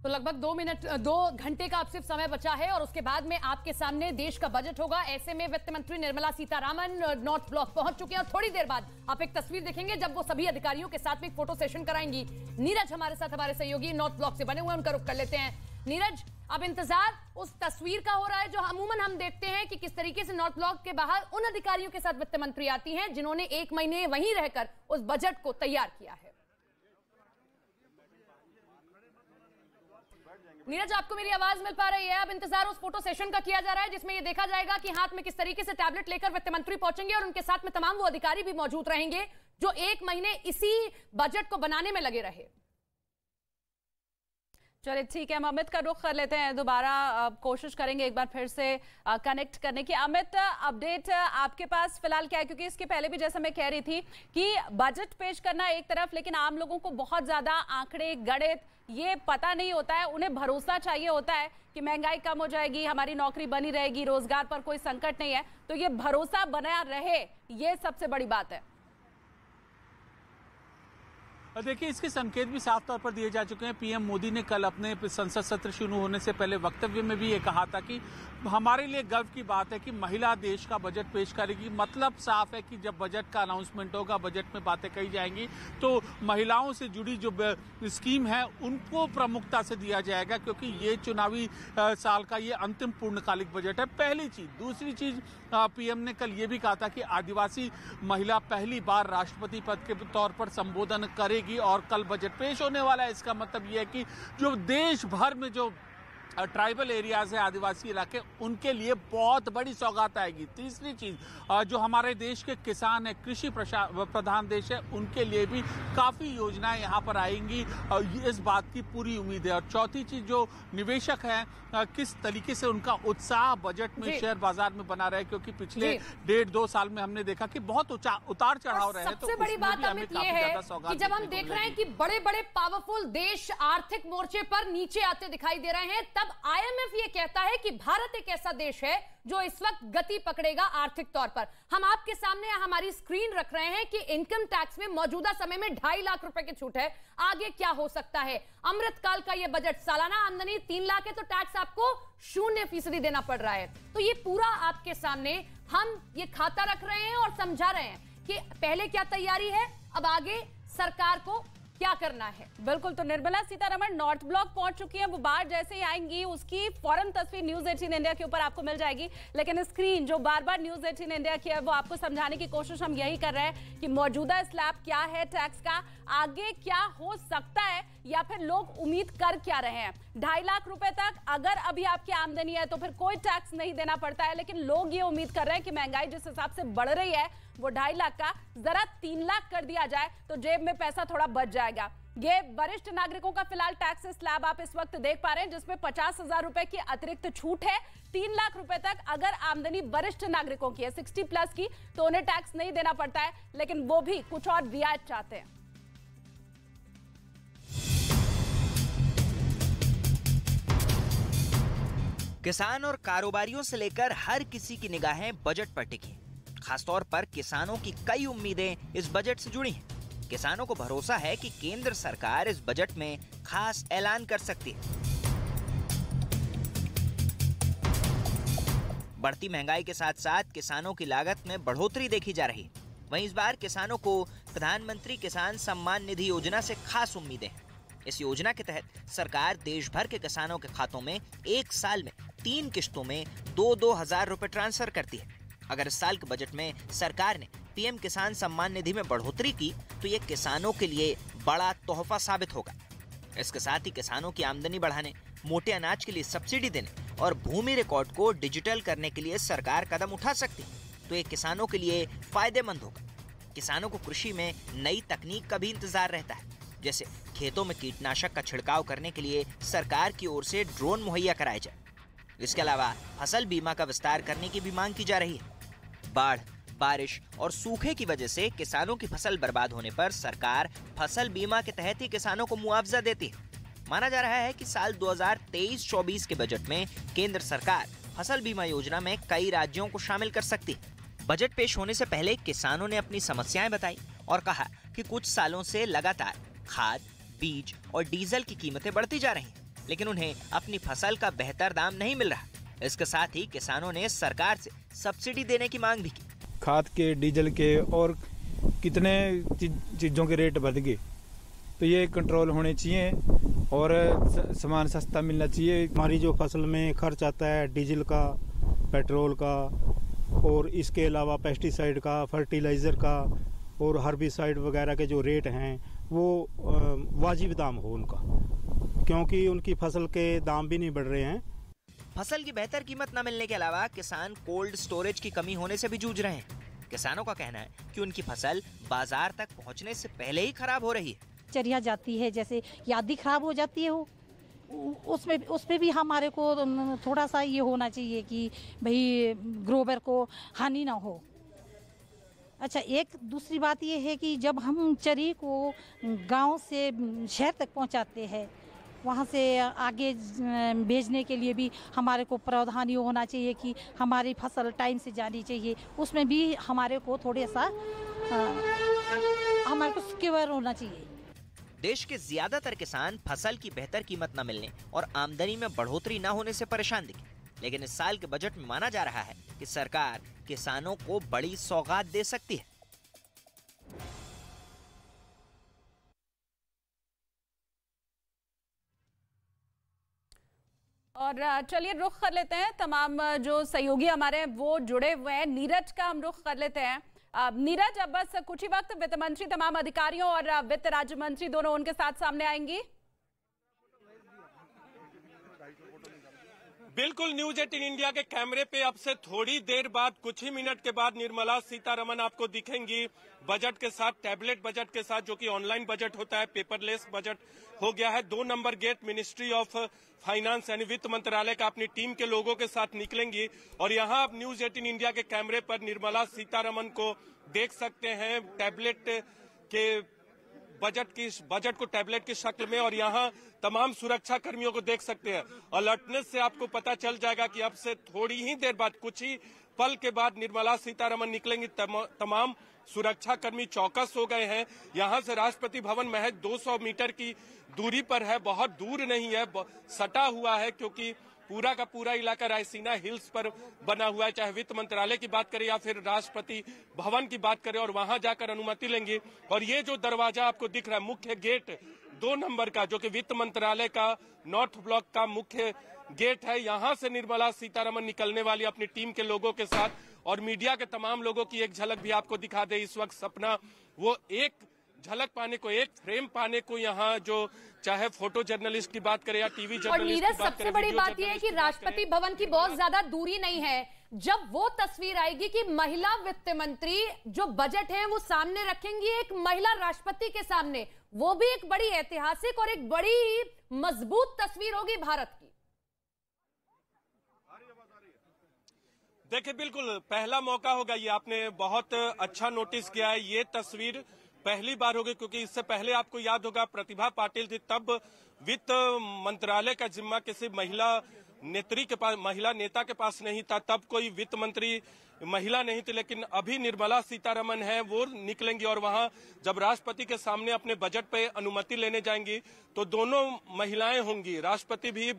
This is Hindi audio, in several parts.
तो लगभग 2 घंटे का अब सिर्फ समय बचा है और उसके बाद में आपके सामने देश का बजट होगा। ऐसे में वित्त मंत्री निर्मला सीतारामन नॉर्थ ब्लॉक पहुंच चुके हैं और थोड़ी देर बाद आप एक तस्वीर देखेंगे जब वो सभी अधिकारियों के साथ में एक फोटो सेशन कराएंगी। नीरज हमारे साथ, हमारे सहयोगी नॉर्थ ब्लॉक से बने हुए, उनका रुख कर लेते हैं। नीरज, अब इंतजार उस तस्वीर का हो रहा है जो अमूमन हम देखते हैं कि किस तरीके से नॉर्थ ब्लॉक के बाहर उन अधिकारियों के साथ वित्त मंत्री आती हैं जिन्होंने 1 महीने वहीं रहकर उस बजट को तैयार किया है। नीरज, आपको मेरी आवाज मिल पा रही है? अब इंतजार उस फोटो सेशन का किया जा रहा है जिसमें यह देखा जाएगा कि हाथ में किस तरीके से टैबलेट लेकर वित्त मंत्री पहुंचेंगे और उनके साथ में तमाम वो अधिकारी भी मौजूद रहेंगे जो 1 महीने इसी बजट को बनाने में लगे रहे। चलिए ठीक है, हम अमित का रुख कर लेते हैं दोबारा, कोशिश करेंगे एक बार फिर से कनेक्ट करने की। अमित, अपडेट आपके पास फिलहाल क्या है? क्योंकि इसके पहले भी जैसा मैं कह रही थी कि बजट पेश करना एक तरफ, लेकिन आम लोगों को बहुत ज्यादा आंकड़े, गणित ये पता नहीं होता है। उन्हें भरोसा चाहिए होता है कि महंगाई कम हो जाएगी, हमारी नौकरी बनी रहेगी, रोजगार पर कोई संकट नहीं है। तो ये भरोसा बना रहे, ये सबसे बड़ी बात है। देखिए, इसके संकेत भी साफ तौर पर दिए जा चुके हैं। पीएम मोदी ने कल अपने संसद सत्र शुरू होने से पहले वक्तव्य में भी ये कहा था कि हमारे लिए गर्व की बात है कि महिला देश का बजट पेश करेगी। मतलब साफ है कि जब बजट का अनाउंसमेंट होगा, बजट में बातें कही जाएंगी तो महिलाओं से जुड़ी जो स्कीम है उनको प्रमुखता से दिया जाएगा, क्योंकि ये चुनावी साल का ये अंतिम पूर्णकालिक बजट है। पहली चीज। दूसरी चीज, पीएम ने कल ये भी कहा था कि आदिवासी महिला पहली बार राष्ट्रपति पद के तौर पर संबोधन करेगी और कल बजट पेश होने वाला है। इसका मतलब यह है कि जो देश भर में जो ट्राइबल एरियाज है, आदिवासी इलाके, उनके लिए बहुत बड़ी सौगात आएगी। तीसरी चीज, जो हमारे देश के किसान है, कृषि प्रधान देश है, उनके लिए भी काफी योजनाएं यहाँ पर आएंगी, इस बात की पूरी उम्मीद है। और चौथी चीज, जो निवेशक हैं किस तरीके से उनका उत्साह बजट में शेयर बाजार में बना रहा है, क्योंकि पिछले 1.5-2 साल में हमने देखा कि बहुत उतार चढ़ाव रहे। सबसे बड़ी बात अमित ये है कि जब हम देख रहे हैं कि बड़े बड़े पावरफुल देश आर्थिक मोर्चे पर नीचे आते दिखाई दे रहे हैं, तब IMF ये कहता है कि भारत एक ऐसा देश है जो इस वक्त गति पकड़ेगा आर्थिक तौर पर। हम आपके सामने हमारी स्क्रीन रख रहे हैं कि इनकम टैक्स में मौजूदा समय में 2.5 लाख रुपए की छूट है। आगे क्या हो सकता है? अमृतकाल का यह बजट, सालाना आमदनी 3 लाख है तो टैक्स आपको 0% देना पड़ रहा है। तो ये पूरा आपके सामने हम ये खाता रख रहे हैं और समझा रहे हैं कि पहले क्या तैयारी है, अब आगे सरकार को क्या करना है। बिल्कुल, तो निर्मला सीतारमण नॉर्थ ब्लॉक पहुंच चुकी हैं। वो बाहर जैसे ही आएंगी उसकी फौरन तस्वीर न्यूज 18 इंडिया के ऊपर आपको मिल जाएगी। लेकिन स्क्रीन जो बार बार न्यूज 18 इंडिया की है वो आपको समझाने की कोशिश हम यही कर रहे हैं कि मौजूदा स्लैब क्या है टैक्स का, आगे क्या हो सकता है, या फिर लोग उम्मीद कर क्या रहे हैं। 2.5 लाख रुपए तक अगर अभी आपकी आमदनी है तो फिर कोई टैक्स नहीं देना पड़ता है, लेकिन लोग ये उम्मीद कर रहे हैं कि महंगाई जिस हिसाब से बढ़ रही है वो 2.5 लाख का जरा 3 लाख कर दिया जाए तो जेब में पैसा थोड़ा बच जाएगा। ये वरिष्ठ नागरिकों का फिलहाल टैक्स स्लैब आप इस वक्त देख पा रहे हैं, जिसमें 50,000 रुपए की अतिरिक्त छूट है। 3 लाख रुपए तक अगर आमदनी वरिष्ठ नागरिकों की है 60+ की तो उन्हें टैक्स नहीं देना पड़ता है, लेकिन वो भी कुछ और रियायत चाहते हैं। किसान और कारोबारियों से लेकर हर किसी की निगाहें बजट पर टिकी। खासतौर पर किसानों की कई उम्मीदें इस बजट से जुड़ी हैं। किसानों को भरोसा है कि केंद्र सरकार इस बजट में खास ऐलान कर सकती है। बढ़ती महंगाई के साथ साथ किसानों की लागत में बढ़ोतरी देखी जा रही है। वहीं इस बार किसानों को प्रधानमंत्री किसान सम्मान निधि योजना से खास उम्मीदें हैं। इस योजना के तहत सरकार देश भर के किसानों के खातों में 1 साल में 3 किश्तों में 2-2 हजार रुपए ट्रांसफर करती है। अगर इस साल के बजट में सरकार ने पीएम किसान सम्मान निधि में बढ़ोतरी की तो ये किसानों के लिए बड़ा तोहफा साबित होगा। इसके साथ ही किसानों की आमदनी बढ़ाने, मोटे अनाज के लिए सब्सिडी देने और भूमि रिकॉर्ड को डिजिटल करने के लिए सरकार कदम उठा सकती है, तो ये किसानों के लिए फायदेमंद होगा। किसानों को कृषि में नई तकनीक का भी इंतजार रहता है, जैसे खेतों में कीटनाशक का छिड़काव करने के लिए सरकार की ओर से ड्रोन मुहैया कराए जाए। इसके अलावा फसल बीमा का विस्तार करने की भी मांग की जा रही है। बाढ़, बारिश और सूखे की वजह से किसानों की फसल बर्बाद होने पर सरकार फसल बीमा के तहत ही किसानों को मुआवजा देती है। माना जा रहा है कि साल 2023-24 के बजट में केंद्र सरकार फसल बीमा योजना में कई राज्यों को शामिल कर सकती है। बजट पेश होने से पहले किसानों ने अपनी समस्याएं बताई और कहा कि कुछ सालों से लगातार खाद, बीज और डीजल की कीमतें बढ़ती जा रही हैं। लेकिन उन्हें अपनी फसल का बेहतर दाम नहीं मिल रहा। इसके साथ ही किसानों ने सरकार से सब्सिडी देने की मांग भी की। खाद के, डीजल के और कितने चीज़ों के रेट बढ़ गए, तो ये कंट्रोल होने चाहिए और सामान सस्ता मिलना चाहिए। हमारी जो फसल में खर्च आता है डीजल का, पेट्रोल का और इसके अलावा पेस्टिसाइड का, फर्टिलाइज़र का और हर्बिसाइड वगैरह के जो रेट हैं वो वाजिब दाम हो उनका, क्योंकि उनकी फसल के दाम भी नहीं बढ़ रहे हैं। फसल की बेहतर कीमत न मिलने के अलावा किसान कोल्ड स्टोरेज की कमी होने से भी जूझ रहे हैं। किसानों का कहना है कि उनकी फसल बाजार तक पहुंचने से पहले ही खराब हो रही है। चरिया जाती है, जैसे यादी खराब हो जाती है, उसमें भी हमारे को थोड़ा सा ये होना चाहिए कि भाई ग्रोवर को हानि ना हो। अच्छा, एक दूसरी बात ये है कि जब हम चरी को गांव से शहर तक पहुंचाते हैं, वहाँ से आगे भेजने के लिए भी हमारे को प्रावधान ये होना चाहिए कि हमारी फसल टाइम से जानी चाहिए। उसमें भी हमारे को थोड़ा सा हमारे को सिक्योर होना चाहिए। देश के ज्यादातर किसान फसल की बेहतर कीमत न मिलने और आमदनी में बढ़ोतरी न होने से परेशान दिखे, लेकिन इस साल के बजट में माना जा रहा है कि सरकार किसानों को बड़ी सौगात दे सकती है। और चलिए रुख कर लेते हैं, तमाम जो सहयोगी हमारे हैं वो जुड़े हुए हैं। नीरज का हम रुख कर लेते हैं। नीरज, अब बस कुछ ही वक्त वित्त मंत्री तमाम अधिकारियों और वित्त राज्य मंत्री दोनों उनके साथ सामने आएंगी। बिल्कुल, न्यूज 18 इंडिया के कैमरे पे अब से थोड़ी देर बाद, कुछ ही मिनट के बाद निर्मला सीतारमण आपको दिखेंगी बजट के साथ, टैबलेट बजट के साथ, जो कि ऑनलाइन बजट होता है, पेपरलेस बजट हो गया है। 2 number gate ministry of finance यानी वित्त मंत्रालय का अपनी टीम के लोगों के साथ निकलेंगी और यहाँ आप न्यूज 18 इंडिया के कैमरे पर निर्मला सीतारमण को देख सकते हैं टैबलेट के बजट को टैबलेट की शक्ल में, और यहाँ तमाम सुरक्षा कर्मियों को देख सकते हैं। अलर्टनेस से आपको पता चल जाएगा कि अब से थोड़ी ही देर बाद, कुछ ही पल के बाद निर्मला सीतारमण निकलेंगी। तमाम सुरक्षा कर्मी चौकस हो गए हैं। यहाँ से राष्ट्रपति भवन महज 200 मीटर की दूरी पर है, बहुत दूर नहीं है, सटा हुआ है, क्योंकि पूरा का पूरा इलाका रायसीना हिल्स पर बना हुआ है। चाहे वित्त मंत्रालय की बात करें या फिर राष्ट्रपति भवन की बात करें, और वहां जाकर अनुमति लेंगे। और ये जो दरवाजा आपको दिख रहा है, मुख्य गेट 2 नंबर का, जो कि वित्त मंत्रालय का नॉर्थ ब्लॉक का मुख्य गेट है, यहाँ से निर्मला सीतारमण निकलने वाली अपनी टीम के लोगों के साथ। और मीडिया के तमाम लोगों की एक झलक भी आपको दिखा दे इस वक्त। सपना वो एक झलक पाने को, एक फ्रेम पाने को, यहाँ जो चाहे फोटो जर्नलिस्ट की बात करें या टीवी जर्नलिस्ट की बात करें, सबसे बड़ी बात यह है कि राष्ट्रपति भवन की बहुत ज्यादा दूरी नहीं है। जब वो तस्वीर आएगी कि महिला वित्त मंत्री जो बजट है वो सामने रखेंगी एक महिला राष्ट्रपति के सामने, वो भी एक बड़ी ऐतिहासिक और एक बड़ी मजबूत तस्वीर होगी भारत की। देखिए, बिल्कुल पहला मौका होगा ये, आपने बहुत अच्छा नोटिस किया है। ये तस्वीर पहली बार होगी, क्योंकि इससे पहले आपको याद होगा प्रतिभा पाटिल थी, तब वित्त मंत्रालय का जिम्मा किसी महिला नेत्री के पास, महिला नेता के पास नहीं था, तब कोई वित्त मंत्री महिला नहीं थी। लेकिन अभी निर्मला सीतारमण है, वो निकलेंगी और वहां जब राष्ट्रपति के सामने अपने बजट पे अनुमति लेने जाएंगी तो दोनों महिलाएं होंगी, राष्ट्रपति भी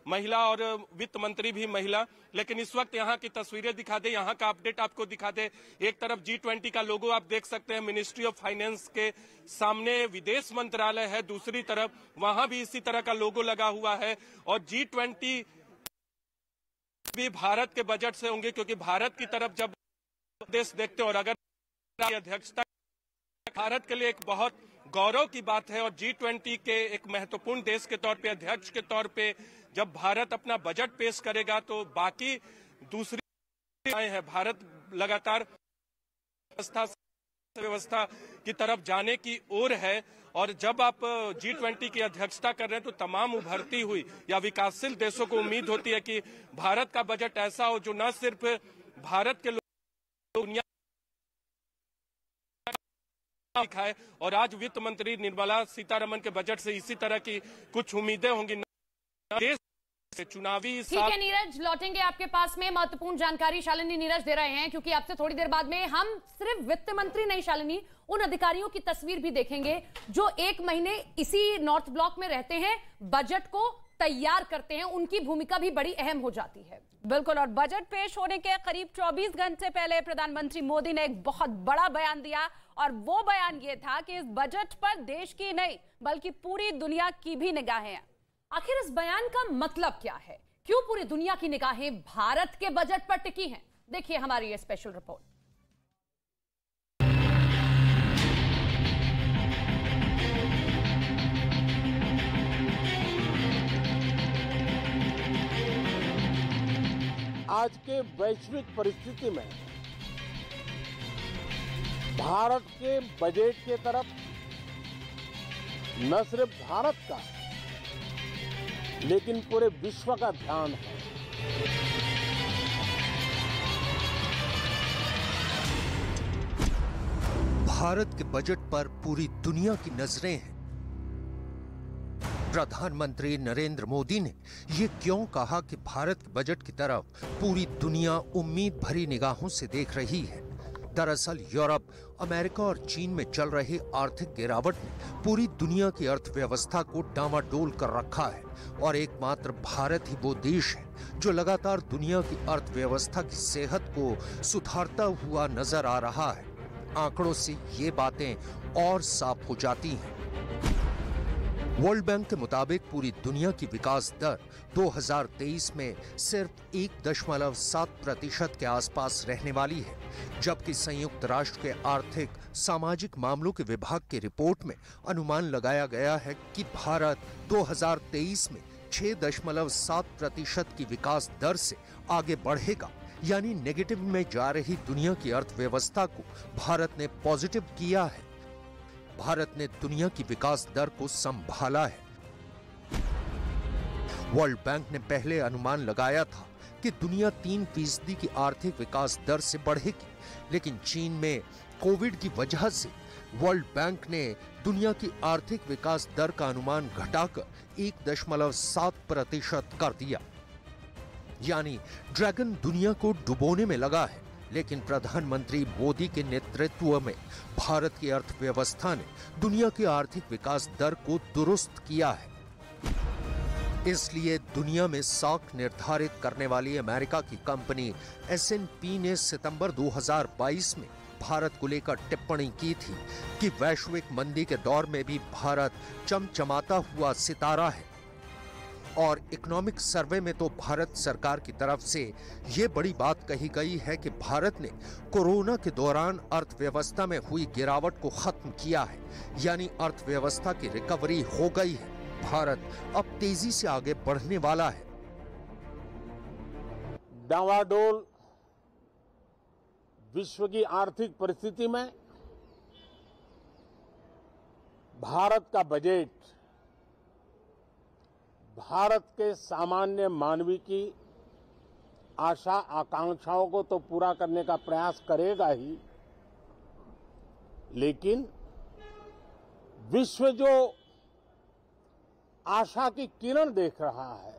महिला और वित्त मंत्री भी महिला। लेकिन इस वक्त यहाँ की तस्वीरें दिखा दे, यहाँ का अपडेट आपको दिखा दे। एक तरफ G20 का लोगो आप देख सकते हैं मिनिस्ट्री ऑफ फाइनेंस के सामने, विदेश मंत्रालय है दूसरी तरफ, वहां भी इसी तरह का लोगो लगा हुआ है। और G20 भी भारत के बजट से होंगे, क्योंकि भारत की तरफ जब देश देखते हैं, और अगर अध्यक्षता भारत के लिए एक बहुत गौरव की बात है, और G20 के एक महत्वपूर्ण देश के तौर पे, अध्यक्ष के तौर पे जब भारत अपना बजट पेश करेगा तो बाकी दूसरी है, भारत लगातार व्यवस्था की तरफ जाने की ओर है। और जब आप G20 की अध्यक्षता कर रहे हैं तो तमाम उभरती हुई या विकासशील देशों को उम्मीद होती है कि भारत का बजट ऐसा हो जो न सिर्फ भारत के लोग दुनिया दिखाए। और आज वित्त मंत्री निर्मला सीतारमण के बजट से इसी तरह की कुछ उम्मीदें होंगी। चुनावी ठीक है नीरज, लौटेंगे आपके पास में। महत्वपूर्ण जानकारी शालिनी नीरज दे रहे हैं, क्योंकि आपसे थोड़ी देर बाद में हम सिर्फ वित्त मंत्री नहीं शालिनी, उन अधिकारियों की तस्वीर भी देखेंगे जो 1 महीने इसी नॉर्थ ब्लॉक में रहते हैं, बजट को तैयार करते हैं उनकी भूमिका भी बड़ी अहम हो जाती है। बिल्कुल, और बजट पेश होने के करीब 24 घंटे पहले प्रधानमंत्री मोदी ने एक बहुत बड़ा बयान दिया, और वो बयान ये था कि इस बजट पर देश की नहीं बल्कि पूरी दुनिया की भी निगाहें हैं। आखिर इस बयान का मतलब क्या है? क्यों पूरी दुनिया की निगाहें भारत के बजट पर टिकी हैं? देखिए हमारी ये स्पेशल रिपोर्ट। आज के वैश्विक परिस्थिति में भारत के बजट की तरफ न सिर्फ भारत का लेकिन पूरे विश्व का ध्यान है। भारत के बजट पर पूरी दुनिया की नजरें हैं। प्रधानमंत्री नरेंद्र मोदी ने ये क्यों कहा कि भारत के बजट की तरफ पूरी दुनिया उम्मीद भरी निगाहों से देख रही है? दरअसल यूरोप, अमेरिका और चीन में चल रही आर्थिक गिरावट ने पूरी दुनिया की अर्थव्यवस्था को डामाडोल कर रखा है, और एकमात्र भारत ही वो देश है जो लगातार दुनिया की अर्थव्यवस्था की सेहत को सुधारता हुआ नजर आ रहा है। आंकड़ों से ये बातें और साफ हो जाती हैं। वर्ल्ड बैंक के मुताबिक पूरी दुनिया की विकास दर 2023 में सिर्फ 1.7% के आसपास रहने वाली है, जबकि संयुक्त राष्ट्र के आर्थिक सामाजिक मामलों के विभाग की रिपोर्ट में अनुमान लगाया गया है कि भारत 2023 में 6.7% की विकास दर से आगे बढ़ेगा। यानी नेगेटिव में जा रही दुनिया की अर्थव्यवस्था को भारत ने पॉजिटिव किया है। भारत ने दुनिया की विकास दर को संभाला है। वर्ल्ड बैंक ने पहले अनुमान लगाया था कि दुनिया 3% की आर्थिक विकास दर से बढ़ेगी, लेकिन चीन में कोविड की वजह से वर्ल्ड बैंक ने दुनिया की आर्थिक विकास दर का अनुमान घटाकर 1.7% कर दिया। यानी ड्रैगन दुनिया को डुबोने में लगा है, लेकिन प्रधानमंत्री मोदी के नेतृत्व में भारत की अर्थव्यवस्था ने दुनिया की आर्थिक विकास दर को दुरुस्त किया है। इसलिए दुनिया में साख निर्धारित करने वाली अमेरिका की कंपनी S&P ने सितंबर 2022 में भारत को लेकर टिप्पणी की थी कि वैश्विक मंदी के दौर में भी भारत चमचमाता हुआ सितारा है। और इकोनॉमिक सर्वे में तो भारत सरकार की तरफ से ये बड़ी बात कही गई है कि भारत ने कोरोना के दौरान अर्थव्यवस्था में हुई गिरावट को खत्म किया है, यानी अर्थव्यवस्था की रिकवरी हो गई है। भारत अब तेजी से आगे बढ़ने वाला है। डावाडोल विश्व की आर्थिक परिस्थिति में भारत का बजट भारत के सामान्य मानवी की आशा आकांक्षाओं को तो पूरा करने का प्रयास करेगा ही, लेकिन विश्व जो आशा की किरण देख रहा है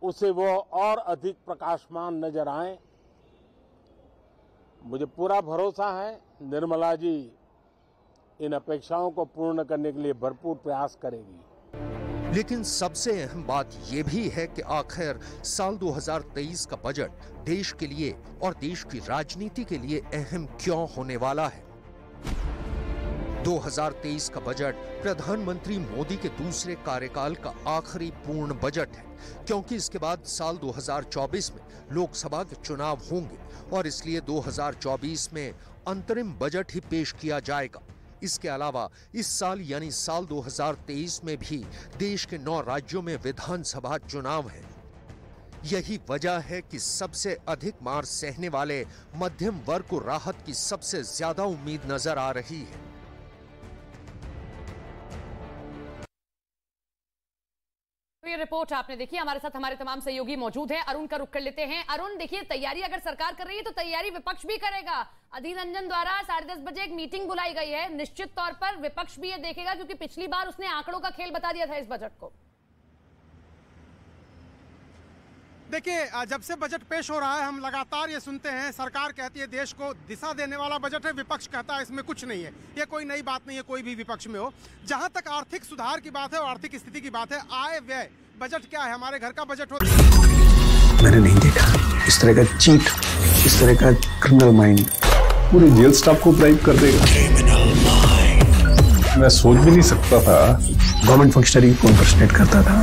उसे वो और अधिक प्रकाशमान नजर आए। मुझे पूरा भरोसा है निर्मला जी इन अपेक्षाओं को पूर्ण करने के लिए भरपूर प्रयास करेगी। लेकिन सबसे अहम बात यह भी है कि आखिर साल 2023 का बजट देश के लिए और देश की राजनीति के लिए अहम क्यों होने वाला है। 2023 का बजट प्रधानमंत्री मोदी के दूसरे कार्यकाल का आखिरी पूर्ण बजट है, क्योंकि इसके बाद साल 2024 में लोकसभा के चुनाव होंगे और इसलिए 2024 में अंतरिम बजट ही पेश किया जाएगा। इसके अलावा इस साल यानी साल 2023 में भी देश के 9 राज्यों में विधानसभा चुनाव हैं। यही वजह है कि सबसे अधिक मार सहने वाले मध्यम वर्ग को राहत की सबसे ज्यादा उम्मीद नजर आ रही है। ये रिपोर्ट आपने देखी। हमारे साथ हमारे तमाम सहयोगी मौजूद हैं। अरुण का रुख कर लेते हैं। अरुण, देखिए, तैयारी अगर सरकार कर रही है तो तैयारी विपक्ष भी करेगा। अधीर रंजन द्वारा 10:30 बजे एक मीटिंग बुलाई गई है। निश्चित तौर पर विपक्ष भी ये देखेगा, क्योंकि पिछली बार उसने आंकड़ों का खेल बता दिया था इस बजट को। देखिए, जब से बजट पेश हो रहा है हम लगातार ये सुनते हैं, सरकार कहती है देश को दिशा देने वाला बजट है, विपक्ष कहता है इसमें कुछ नहीं है। ये कोई नई बात नहीं है, कोई भी विपक्ष में हो। जहां तक आर्थिक सुधार की बात है और आर्थिक स्थिति की बात है, आय व्यय बजट क्या है? हमारे घर का बजट होता है। मैंने नहीं देखा इस तरह का चीट, इस तरह का क्रिमिनल माइंड पूरे जेल स्टाफ को ब्राइब कर देगा। मैं सोच भी नहीं सकता था गवर्नमेंट फंक्शनरी को इम्पर्सनेट करता था,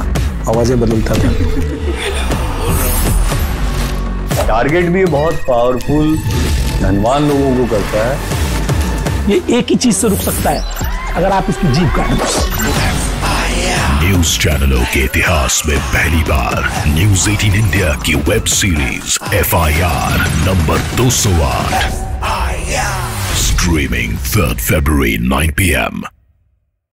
आवाजें बदलता था। टारगेट भी बहुत पावरफुल, धनवान लोगों को करता है। ये एक ही चीज से रुक सकता है, अगर आप इसकी जीभ काटें। न्यूज चैनलों के इतिहास में पहली बार न्यूज 18 इंडिया की web series FIR number 208 streaming 3 February 9 PM